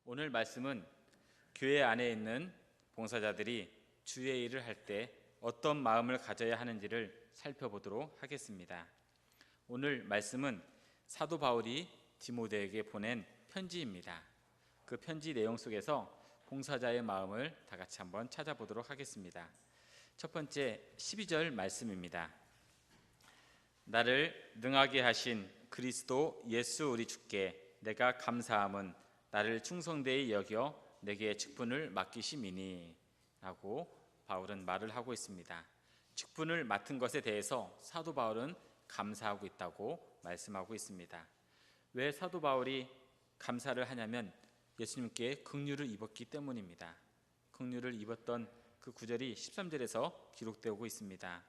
오늘 말씀은 교회 안에 있는 봉사자들이 주의 일을 할 때 어떤 마음을 가져야 하는지를 살펴보도록 하겠습니다. 오늘 말씀은 사도 바울이 디모데에게 보낸 편지입니다. 그 편지 내용 속에서 봉사자의 마음을 다 같이 한번 찾아보도록 하겠습니다. 첫 번째 12절 말씀입니다. 나를 능하게 하신 그리스도 예수 우리 주께 내가 감사함은 나를 충성되이 여겨 내게 직분을 맡기심이니 라고 바울은 말을 하고 있습니다. 직분을 맡은 것에 대해서 사도 바울은 감사하고 있다고 말씀하고 있습니다. 왜 사도 바울이 감사를 하냐면 예수님께 긍휼을 입었기 때문입니다. 긍휼을 입었던 그 구절이 13절에서 기록되고 있습니다.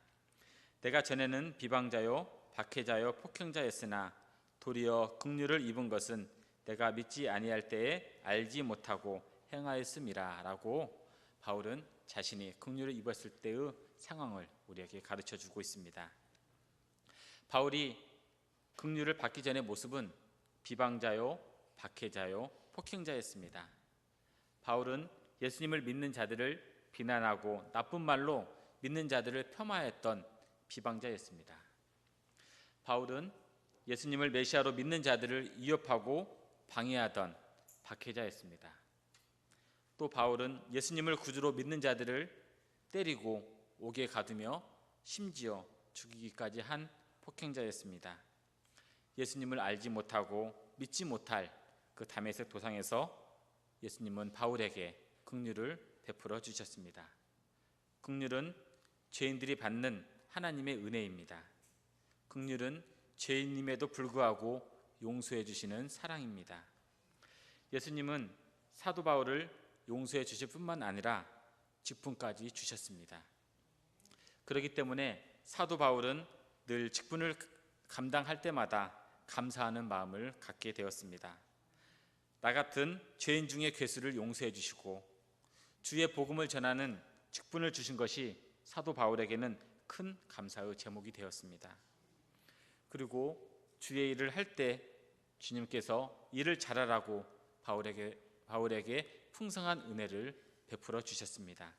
내가 전에는 비방자요 박해자요 폭행자였으나 도리어 긍휼을 입은 것은 내가 믿지 아니할 때에 알지 못하고 행하였음이라 라고 바울은 자신이 긍휼을 입었을 때의 상황을 우리에게 가르쳐주고 있습니다. 바울이 긍휼을 받기 전의 모습은 비방자요 박해자요 폭행자였습니다. 바울은 예수님을 믿는 자들을 비난하고 나쁜 말로 믿는 자들을 폄하했던 비방자였습니다. 바울은 예수님을 메시아로 믿는 자들을 위협하고 방해하던 박해자였습니다. 또 바울은 예수님을 구주로 믿는 자들을 때리고 옥에 가두며 심지어 죽이기까지 한 폭행자였습니다. 예수님을 알지 못하고 믿지 못할 그 다메섹 도상에서 예수님은 바울에게 긍휼을 베풀어 주셨습니다. 긍휼은 죄인들이 받는 하나님의 은혜입니다. 긍휼은 죄인임에도 불구하고 용서해 주시는 사랑입니다. 예수님은 사도 바울을 용서해 주실 뿐만 아니라 직분까지 주셨습니다. 그렇기 때문에 사도 바울은 늘 직분을 감당할 때마다 감사하는 마음을 갖게 되었습니다. 나 같은 죄인 중의 괴수를 용서해 주시고 주의 복음을 전하는 직분을 주신 것이 사도 바울에게는 큰 감사의 제목이 되었습니다. 그리고 주의 일을 할 때 주님께서 일을 잘하라고 바울에게 풍성한 은혜를 베풀어 주셨습니다.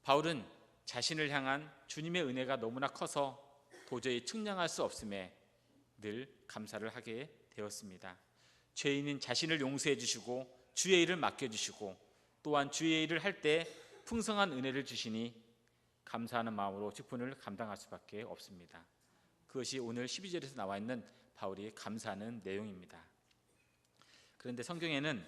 바울은 자신을 향한 주님의 은혜가 너무나 커서 도저히 측량할 수 없음에 늘 감사를 하게 되었습니다. 죄인인 자신을 용서해 주시고 주의 일을 맡겨주시고 또한 주의 일을 할 때 풍성한 은혜를 주시니 감사하는 마음으로 직분을 감당할 수밖에 없습니다. 그것이 오늘 12절에서 나와 있는 바울이 감사하는 내용입니다. 그런데 성경에는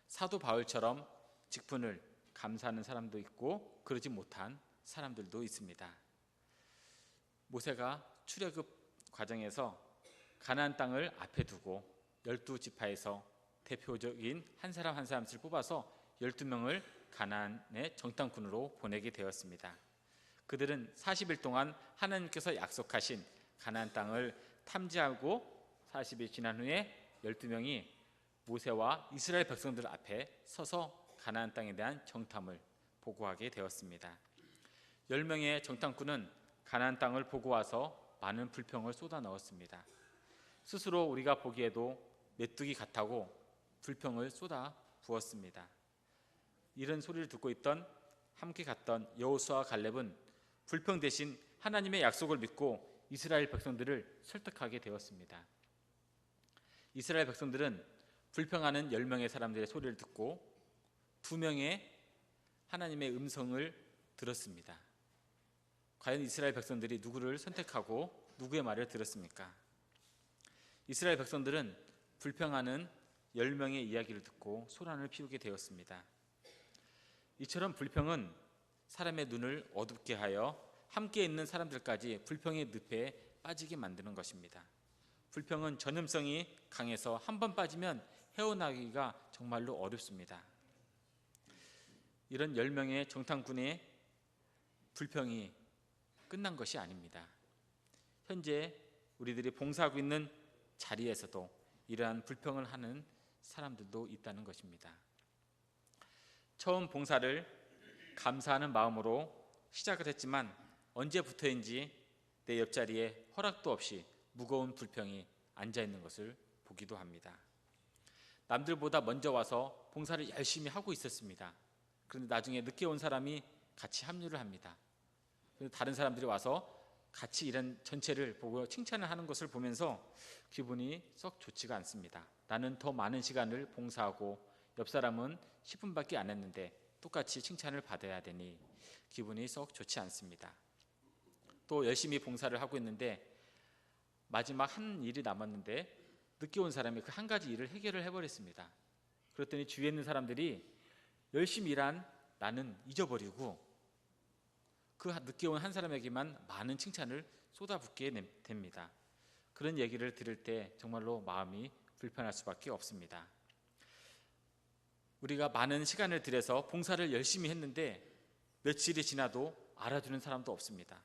사도 바울처럼 직분을 감사하는 사람도 있고 그러지 못한 사람들도 있습니다. 모세가 출애굽 과정에서 가나안 땅을 앞에 두고 12지파에서 대표적인 한 사람 한 사람씩 뽑아서 12명을 가나안의 정탐꾼으로 보내게 되었습니다. 그들은 40일 동안 하나님께서 약속하신 가나안 땅을 탐지하고 40일 지난 후에 12명이 모세와 이스라엘 백성들 앞에 서서 가나안 땅에 대한 정탐을 보고하게 되었습니다. 10명의 정탐꾼은 가나안 땅을 보고 와서 많은 불평을 쏟아 넣었습니다. 스스로 우리가 보기에도 메뚜기 같다고 불평을 쏟아 부었습니다. 이런 소리를 듣고 있던 함께 갔던 여호수아와 갈렙은 불평 대신 하나님의 약속을 믿고 이스라엘 백성들을 설득하게 되었습니다. 이스라엘 백성들은 불평하는 10명의 사람들의 소리를 듣고 2명의 하나님의 음성을 들었습니다. 과연 이스라엘 백성들이 누구를 선택하고 누구의 말을 들었습니까? 이스라엘 백성들은 불평하는 10명의 이야기를 듣고 소란을 피우게 되었습니다. 이처럼 불평은 사람의 눈을 어둡게 하여 함께 있는 사람들까지 불평의 늪에 빠지게 만드는 것입니다. 불평은 전염성이 강해서 한 번 빠지면 헤어나기가 정말로 어렵습니다. 이런 10명의 정탐꾼의 불평이 끝난 것이 아닙니다. 현재 우리들이 봉사하고 있는 자리에서도 이러한 불평을 하는 사람들도 있다는 것입니다. 처음 봉사를 감사하는 마음으로 시작을 했지만 언제부터인지 내 옆자리에 허락도 없이 무거운 불평이 앉아있는 것을 보기도 합니다. 남들보다 먼저 와서 봉사를 열심히 하고 있었습니다. 그런데 나중에 늦게 온 사람이 같이 합류를 합니다. 다른 사람들이 와서 같이 이런 전체를 보고 칭찬을 하는 것을 보면서 기분이 썩 좋지가 않습니다. 나는 더 많은 시간을 봉사하고 옆 사람은 10분밖에 안 했는데 똑같이 칭찬을 받아야 되니 기분이 썩 좋지 않습니다. 또 열심히 봉사를 하고 있는데 마지막 한 일이 남았는데 늦게 온 사람이 그 한 가지 일을 해결을 해버렸습니다. 그랬더니 주위에 있는 사람들이 열심히 일한 나는 잊어버리고 그 늦게 온 한 사람에게만 많은 칭찬을 쏟아붓게 됩니다. 그런 얘기를 들을 때 정말로 마음이 불편할 수밖에 없습니다. 우리가 많은 시간을 들여서 봉사를 열심히 했는데 며칠이 지나도 알아주는 사람도 없습니다.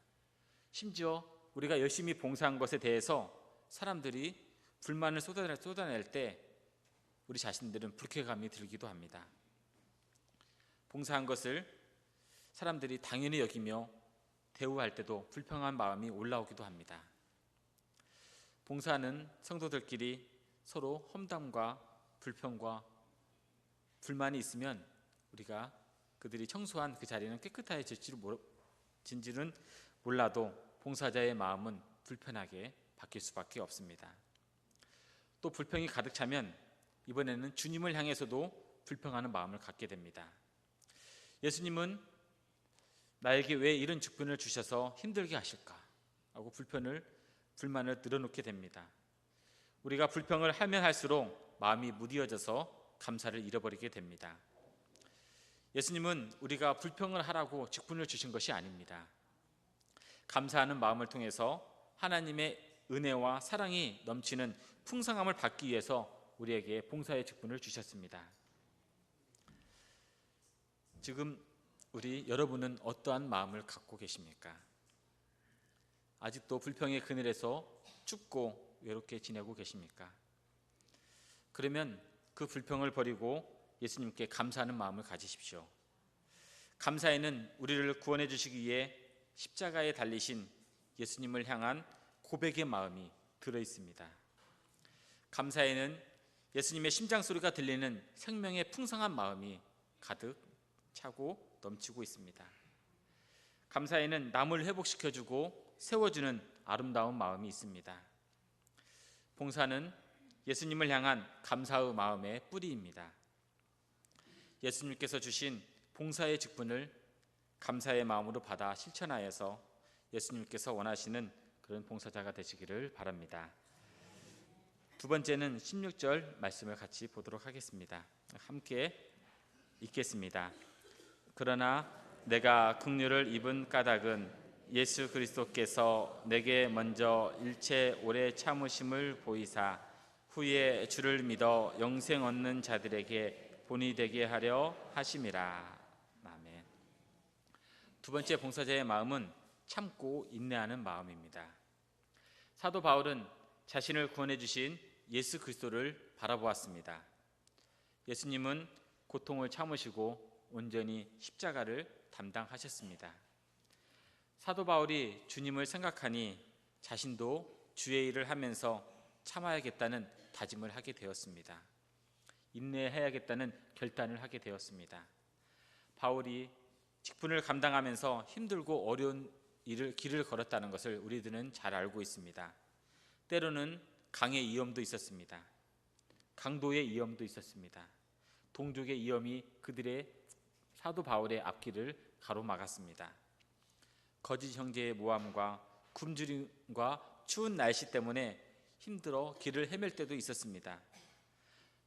심지어 우리가 열심히 봉사한 것에 대해서 사람들이 불만을 쏟아낼 때 우리 자신들은 불쾌감이 들기도 합니다. 봉사한 것을 사람들이 당연히 여기며 대우할 때도 불평한 마음이 올라오기도 합니다. 봉사하는 성도들끼리 서로 험담과 불평과 불만이 있으면 우리가 그들이 청소한 그 자리는 깨끗해질지는 몰라도 봉사자의 마음은 불편하게 바뀔 수밖에 없습니다. 또 불평이 가득 차면 이번에는 주님을 향해서도 불평하는 마음을 갖게 됩니다. 예수님은 나에게 왜 이런 직분을 주셔서 힘들게 하실까 하고 불만을 늘어놓게 됩니다. 우리가 불평을 하면 할수록 마음이 무뎌져서 감사를 잃어버리게 됩니다. 예수님은 우리가 불평을 하라고 직분을 주신 것이 아닙니다. 감사하는 마음을 통해서 하나님의 은혜와 사랑이 넘치는 풍성함을 받기 위해서 우리에게 봉사의 직분을 주셨습니다. 지금 여러분은 어떠한 마음을 갖고 계십니까? 아직도 불평의 그늘에서 춥고 외롭게 지내고 계십니까? 그러면 그 불평을 버리고 예수님께 감사하는 마음을 가지십시오. 감사에는 우리를 구원해 주시기 위해 십자가에 달리신 예수님을 향한 고백의 마음이 들어있습니다. 감사에는 예수님의 심장소리가 들리는 생명의 풍성한 마음이 가득 차고 넘치고 있습니다. 감사에는 남을 회복시켜주고 세워주는 아름다운 마음이 있습니다. 봉사는 예수님을 향한 감사의 마음의 뿌리입니다. 예수님께서 주신 봉사의 직분을 감사의 마음으로 받아 실천하여서 예수님께서 원하시는 그런 봉사자가 되시기를 바랍니다. 두 번째는 16절 말씀을 같이 보도록 하겠습니다. 함께 읽겠습니다. 그러나 내가 긍휼을 입은 까닭은 예수 그리스도께서 내게 먼저 일체 오래 참으심을 보이사 후에 주를 믿어 영생 얻는 자들에게 본이 되게 하려 하심이라. 아멘. 두 번째 봉사자의 마음은 참고 인내하는 마음입니다. 사도 바울은 자신을 구원해 주신 예수 그리스도를 바라보았습니다. 예수님은 고통을 참으시고 온전히 십자가를 담당하셨습니다. 사도 바울이 주님을 생각하니 자신도 주의 일을 하면서 참아야겠다는 다짐을 하게 되었습니다. 인내해야겠다는 결단을 하게 되었습니다. 바울이 직분을 감당하면서 힘들고 어려운 길을 걸었다는 것을 우리들은 잘 알고 있습니다. 때로는 강의 위험도 있었습니다. 강도의 위험도 있었습니다. 동족의 위험이 그들의 사도 바울의 앞길을 가로막았습니다. 거짓 형제의 모함과 굶주림과 추운 날씨 때문에 힘들어 길을 헤맬 때도 있었습니다.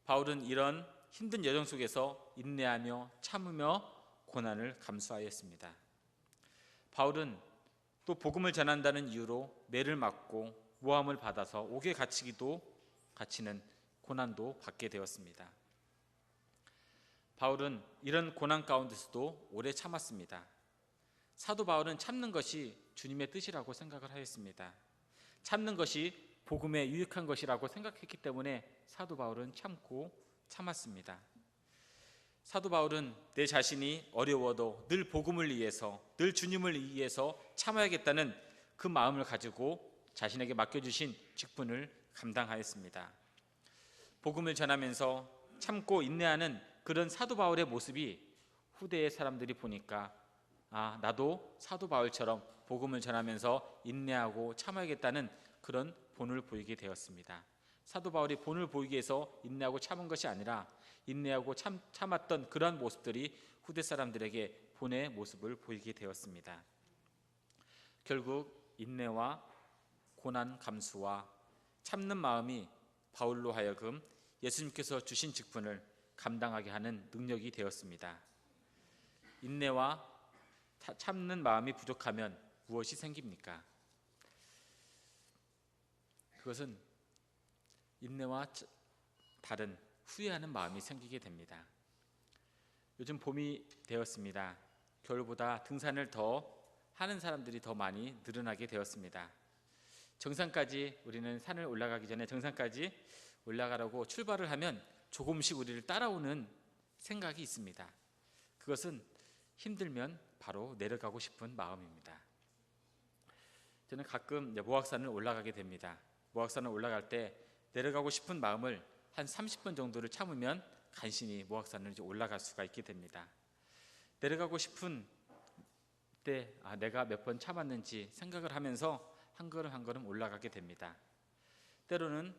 바울은 이런 힘든 여정 속에서 인내하며 참으며 고난을 감수하였습니다. 바울은 또 복음을 전한다는 이유로 매를 맞고 모함을 받아서 옥에 갇히는 고난도 받게 되었습니다. 바울은 이런 고난 가운데서도 오래 참았습니다. 사도 바울은 참는 것이 주님의 뜻이라고 생각을 하였습니다. 참는 것이 복음에 유익한 것이라고 생각했기 때문에 사도 바울은 참았습니다. 사도 바울은 내 자신이 어려워도 늘 복음을 위해서, 늘 주님을 위해서 참아야겠다는 그 마음을 가지고 자신에게 맡겨주신 직분을 감당하였습니다. 복음을 전하면서 참고 인내하는 그런 사도 바울의 모습이 후대의 사람들이 보니까 나도 사도 바울처럼 복음을 전하면서 인내하고 참아야겠다는 그런 본을 보이게 되었습니다. 사도 바울이 본을 보이기 위해서 인내하고 참은 것이 아니라 인내하고 참았던 그러한 모습들이 후대 사람들에게 본의 모습을 보이게 되었습니다. 결국 인내와 고난 감수와 참는 마음이 바울로 하여금 예수님께서 주신 직분을 감당하게 하는 능력이 되었습니다. 인내와 참는 마음이 부족하면 무엇이 생깁니까? 그것은 인내와 다른 후회하는 마음이 생기게 됩니다. 요즘 봄이 되었습니다. 겨울보다 등산을 더 하는 사람들이 더 많이 늘어나게 되었습니다. 정상까지 우리는 산을 올라가기 전에 정상까지 올라가라고 출발을 하면 조금씩 우리를 따라오는 생각이 있습니다. 그것은 힘들면 바로 내려가고 싶은 마음입니다. 저는 가끔 모악산을 올라가게 됩니다. 모악산을 올라갈 때 내려가고 싶은 마음을 한 30분 정도를 참으면 간신히 모악산을 이제 올라갈 수가 있게 됩니다. 내려가고 싶은 때 내가 몇 번 참았는지 생각을 하면서 한 걸음 한 걸음 올라가게 됩니다. 때로는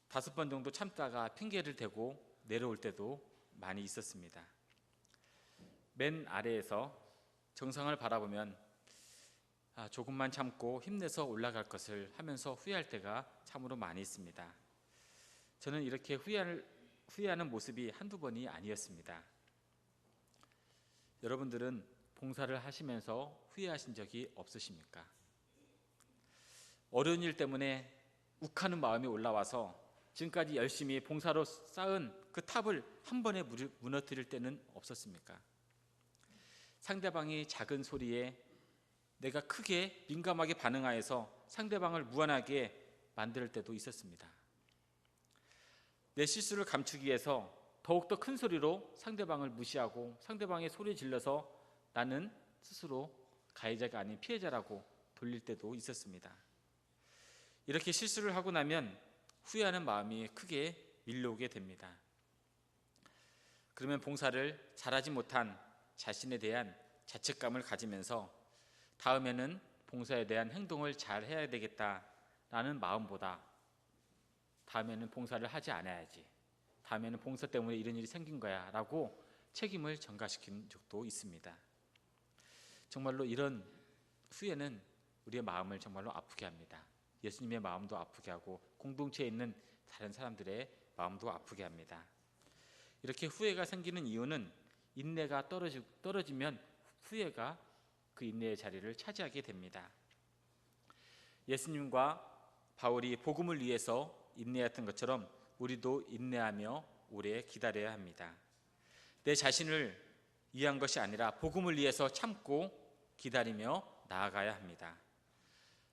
5번 정도 참다가 핑계를 대고 내려올 때도 많이 있었습니다. 맨 아래에서 정상을 바라보면 조금만 참고 힘내서 올라갈 것을 하면서 후회할 때가 참으로 많이 있습니다. 저는 이렇게 후회하는 모습이 한두 번이 아니었습니다. 여러분들은 봉사를 하시면서 후회하신 적이 없으십니까? 어려운 일 때문에 욱하는 마음이 올라와서 지금까지 열심히 봉사로 쌓은 그 탑을 한 번에 무너뜨릴 때는 없었습니까? 상대방이 작은 소리에 내가 크게 민감하게 반응하여서 상대방을 무안하게 만들 때도 있었습니다. 내 실수를 감추기 위해서 더욱더 큰 소리로 상대방을 무시하고 상대방의 소리 질러서 나는 스스로 가해자가 아닌 피해자라고 돌릴 때도 있었습니다. 이렇게 실수를 하고 나면 후회하는 마음이 크게 밀려오게 됩니다. 그러면 봉사를 잘하지 못한 자신에 대한 자책감을 가지면서 다음에는 봉사에 대한 행동을 잘 해야 되겠다라는 마음보다 다음에는 봉사를 하지 않아야지, 다음에는 봉사 때문에 이런 일이 생긴 거야 라고 책임을 전가시킨 적도 있습니다. 정말로 이런 후회는 우리의 마음을 정말로 아프게 합니다. 예수님의 마음도 아프게 하고 공동체에 있는 다른 사람들의 마음도 아프게 합니다. 이렇게 후회가 생기는 이유는 인내가 떨어지면 후회가 그 인내의 자리를 차지하게 됩니다. 예수님과 바울이 복음을 위해서 인내했던 것처럼 우리도 인내하며 오래 기다려야 합니다. 내 자신을 위한 것이 아니라 복음을 위해서 참고 기다리며 나아가야 합니다.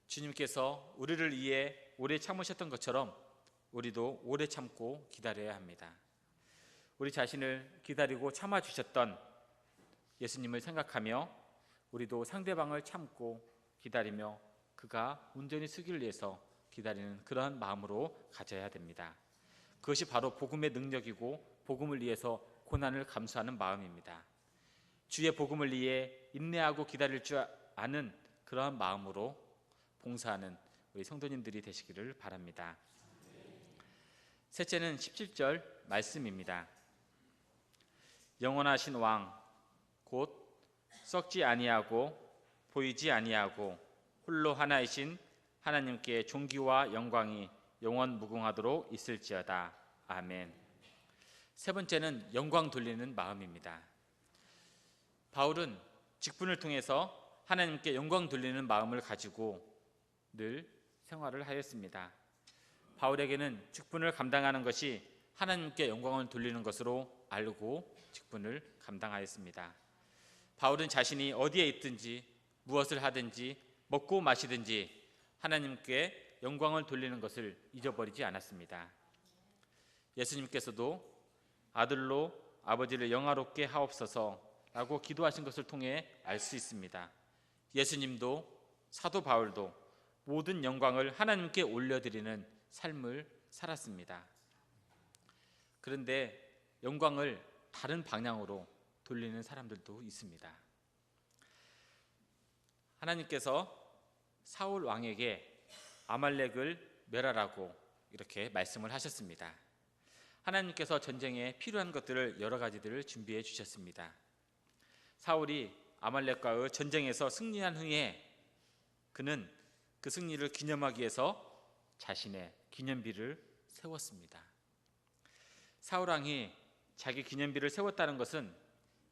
주님께서 우리를 위해 오래 참으셨던 것처럼 우리도 오래 참고 기다려야 합니다. 우리 자신을 기다리고 참아주셨던 예수님을 생각하며 우리도 상대방을 참고 기다리며 그가 온전히 쓰기를 위해서 기다리는 그러한 마음으로 가져야 됩니다. 그것이 바로 복음의 능력이고 복음을 위해서 고난을 감수하는 마음입니다. 주의 복음을 위해 인내하고 기다릴 줄 아는 그러한 마음으로 봉사하는 우리 성도님들이 되시기를 바랍니다. 셋째는 17절 말씀입니다. 영원하신 왕 곧 썩지 아니하고 보이지 아니하고 홀로 하나이신 하나님께 존귀와 영광이 영원 무궁하도록 있을지어다. 아멘. 세 번째는 영광 돌리는 마음입니다. 바울은 직분을 통해서 하나님께 영광 돌리는 마음을 가지고 늘 생활을 하였습니다. 바울에게는 직분을 감당하는 것이 하나님께 영광을 돌리는 것으로 알고 직분을 감당하였습니다. 바울은 자신이 어디에 있든지 무엇을 하든지 먹고 마시든지 하나님께 영광을 돌리는 것을 잊어버리지 않았습니다. 예수님께서도 아들로 아버지를 영화롭게 하옵소서 라고 기도하신 것을 통해 알 수 있습니다. 예수님도 사도 바울도 모든 영광을 하나님께 올려드리는 삶을 살았습니다. 그런데 영광을 다른 방향으로 돌리는 사람들도 있습니다. 하나님께서 사울 왕에게 아말렉을 멸하라고 이렇게 말씀을 하셨습니다. 하나님께서 전쟁에 필요한 것들을 여러 가지들을 준비해 주셨습니다. 사울이 아말렉과의 전쟁에서 승리한 후에 그는 그 승리를 기념하기 위해서 자신의 기념비를 세웠습니다. 사울 왕이 자기 기념비를 세웠다는 것은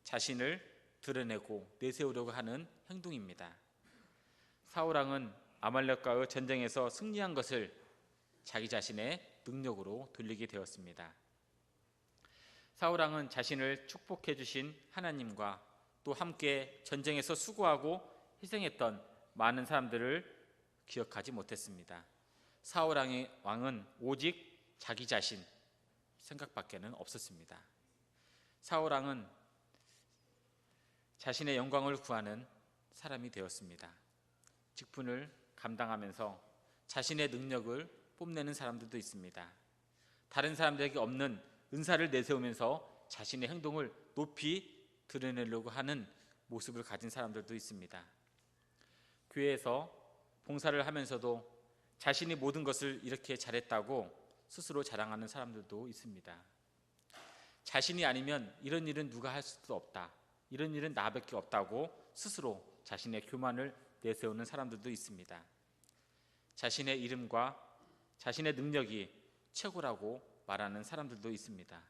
자신을 드러내고 내세우려고 하는 행동입니다. 사울 왕은 아말렉과의 전쟁에서 승리한 것을 자기 자신의 능력으로 돌리게 되었습니다. 사울 왕은 자신을 축복해 주신 하나님과 또 함께 전쟁에서 수고하고 희생했던 많은 사람들을 기억하지 못했습니다. 사울 왕은 오직 자기 자신 생각밖에는 없었습니다. 사울 왕은 자신의 영광을 구하는 사람이 되었습니다. 직분을 감당하면서 자신의 능력을 뽐내는 사람들도 있습니다. 다른 사람들에게 없는 은사를 내세우면서 자신의 행동을 높이 드러내려고 하는 모습을 가진 사람들도 있습니다. 교회에서 봉사를 하면서도 자신이 모든 것을 이렇게 잘했다고 스스로 자랑하는 사람들도 있습니다. 자신이 아니면 이런 일은 누가 할 수도 없다, 이런 일은 나밖에 없다고 스스로 자신의 교만을 내세우는 사람들도 있습니다. 자신의 이름과 자신의 능력이 최고라고 말하는 사람들도 있습니다.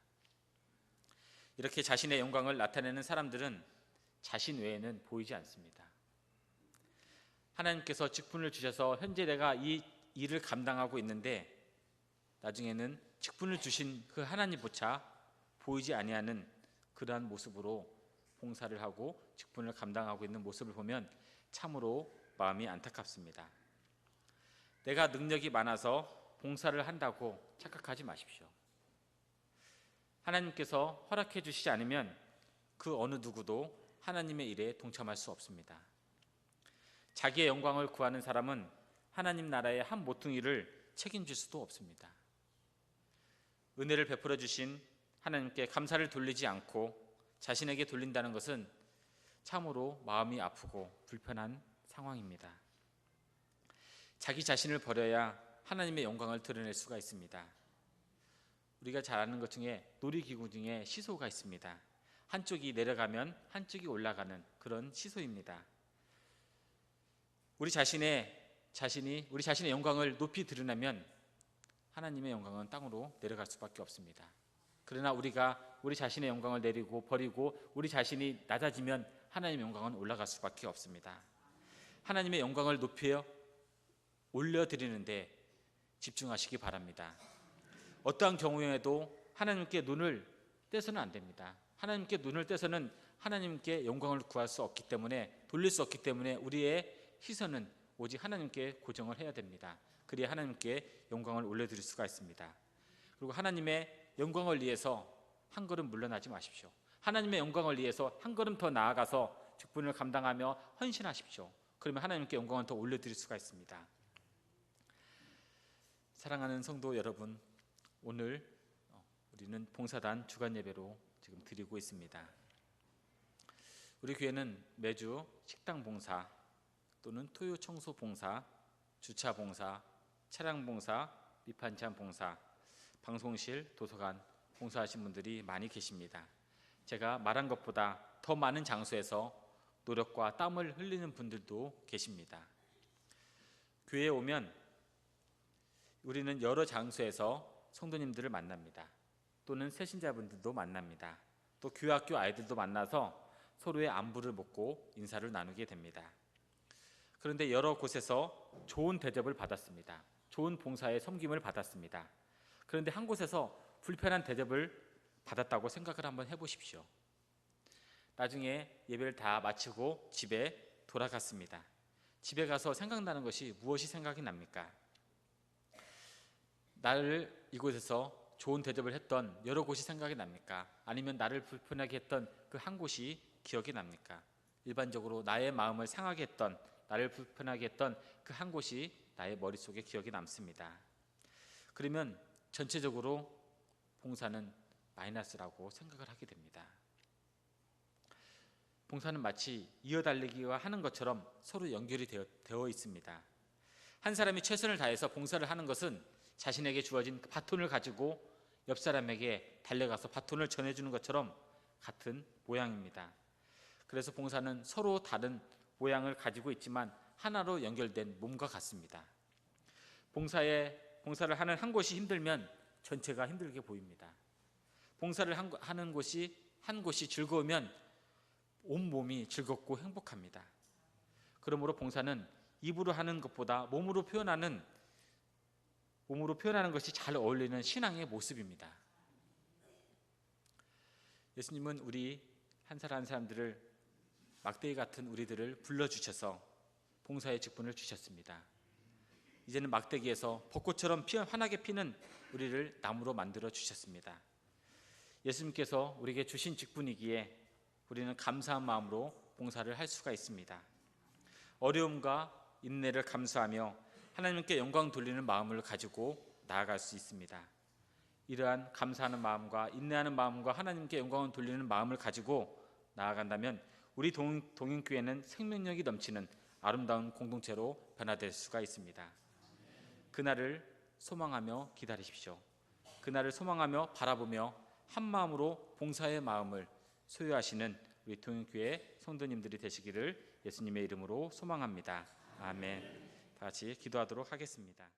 이렇게 자신의 영광을 나타내는 사람들은 자신 외에는 보이지 않습니다. 하나님께서 직분을 주셔서 현재 내가 이 일을 감당하고 있는데 나중에는 직분을 주신 그 하나님조차 보이지 아니하는 그러한 모습으로 봉사를 하고 직분을 감당하고 있는 모습을 보면 참으로 마음이 안타깝습니다. 내가 능력이 많아서 봉사를 한다고 착각하지 마십시오. 하나님께서 허락해 주시지 않으면 그 어느 누구도 하나님의 일에 동참할 수 없습니다. 자기의 영광을 구하는 사람은 하나님 나라의 한 모퉁이를 책임질 수도 없습니다. 은혜를 베풀어 주신 하나님께 감사를 돌리지 않고 자신에게 돌린다는 것은 참으로 마음이 아프고 불편한 상황입니다. 자기 자신을 버려야 하나님의 영광을 드러낼 수가 있습니다. 우리가 잘 아는 것 중에 놀이기구 중에 시소가 있습니다. 한쪽이 내려가면 한쪽이 올라가는 그런 시소입니다. 우리 자신이 우리 자신의 영광을 높이 드러내면 하나님의 영광은 땅으로 내려갈 수밖에 없습니다. 그러나 우리가 우리 자신의 영광을 버리고 우리 자신이 낮아지면 하나님의 영광은 올라갈 수밖에 없습니다. 하나님의 영광을 높여 올려드리는데 집중하시기 바랍니다. 어떠한 경우에도 하나님께 눈을 떼서는 안 됩니다. 하나님께 눈을 떼서는 하나님께 영광을 구할 수 없기 때문에, 돌릴 수 없기 때문에 우리의 시선은 오직 하나님께 고정을 해야 됩니다. 그래야 하나님께 영광을 올려드릴 수가 있습니다. 그리고 하나님의 영광을 위해서 한 걸음 물러나지 마십시오. 하나님의 영광을 위해서 한 걸음 더 나아가서 직분을 감당하며 헌신하십시오. 그러면 하나님께 영광을 더 올려드릴 수가 있습니다. 사랑하는 성도 여러분, 오늘 우리는 봉사단 주간 예배로 지금 드리고 있습니다. 우리 교회는 매주 식당 봉사 또는 토요 청소 봉사, 주차 봉사, 차량 봉사, 밑반찬 봉사, 방송실, 도서관 봉사하신 분들이 많이 계십니다. 제가 말한 것보다 더 많은 장소에서 노력과 땀을 흘리는 분들도 계십니다. 교회에 오면 우리는 여러 장소에서 성도님들을 만납니다. 또는 새신자분들도 만납니다. 또 교학교 아이들도 만나서 서로의 안부를 묻고 인사를 나누게 됩니다. 그런데 여러 곳에서 좋은 대접을 받았습니다. 좋은 봉사의 섬김을 받았습니다. 그런데 한 곳에서 불편한 대접을 받았다고 생각을 한번 해보십시오. 나중에 예배를 다 마치고 집에 돌아갔습니다. 집에 가서 생각나는 것이 무엇이 생각이 납니까? 나를 이곳에서 좋은 대접을 했던 여러 곳이 생각이 납니까? 아니면 나를 불편하게 했던 그 한 곳이 기억이 납니까? 일반적으로 나의 마음을 상하게 했던, 나를 불편하게 했던 그 한 곳이 나의 머릿속에 기억이 남습니다. 그러면 전체적으로 봉사는 마이너스라고 생각을 하게 됩니다. 봉사는 마치 이어달리기와 하는 것처럼 서로 연결이 되어 있습니다. 한 사람이 최선을 다해서 봉사를 하는 것은 자신에게 주어진 바톤을 가지고 옆 사람에게 달려가서 바톤을 전해주는 것처럼 같은 모양입니다. 그래서 봉사는 서로 다른 모양을 가지고 있지만 하나로 연결된 몸과 같습니다. 봉사를 하는 한 곳이 힘들면 전체가 힘들게 보입니다. 봉사를 하는 곳이 한 곳이 즐거우면 온 몸이 즐겁고 행복합니다. 그러므로 봉사는 입으로 하는 것보다 몸으로 표현하는 것이 잘 어울리는 신앙의 모습입니다. 예수님은 우리 한 사람 한 사람들을 막대기 같은 우리들을 불러주셔서 봉사의 직분을 주셨습니다. 이제는 막대기에서 벚꽃처럼 환하게 피는 우리를 나무로 만들어 주셨습니다. 예수님께서 우리에게 주신 직분이기에 우리는 감사한 마음으로 봉사를 할 수가 있습니다. 어려움과 인내를 감수하며 하나님께 영광 돌리는 마음을 가지고 나아갈 수 있습니다. 이러한 감사하는 마음과 인내하는 마음과 하나님께 영광을 돌리는 마음을 가지고 나아간다면 우리 동행교회는 생명력이 넘치는 아름다운 공동체로 변화될 수가 있습니다. 그날을 소망하며 기다리십시오. 그날을 소망하며 바라보며 한 마음으로 봉사의 마음을 소유하시는 우리 동행교회 성도님들이 되시기를 예수님의 이름으로 소망합니다. 아멘. 다 같이 기도하도록 하겠습니다.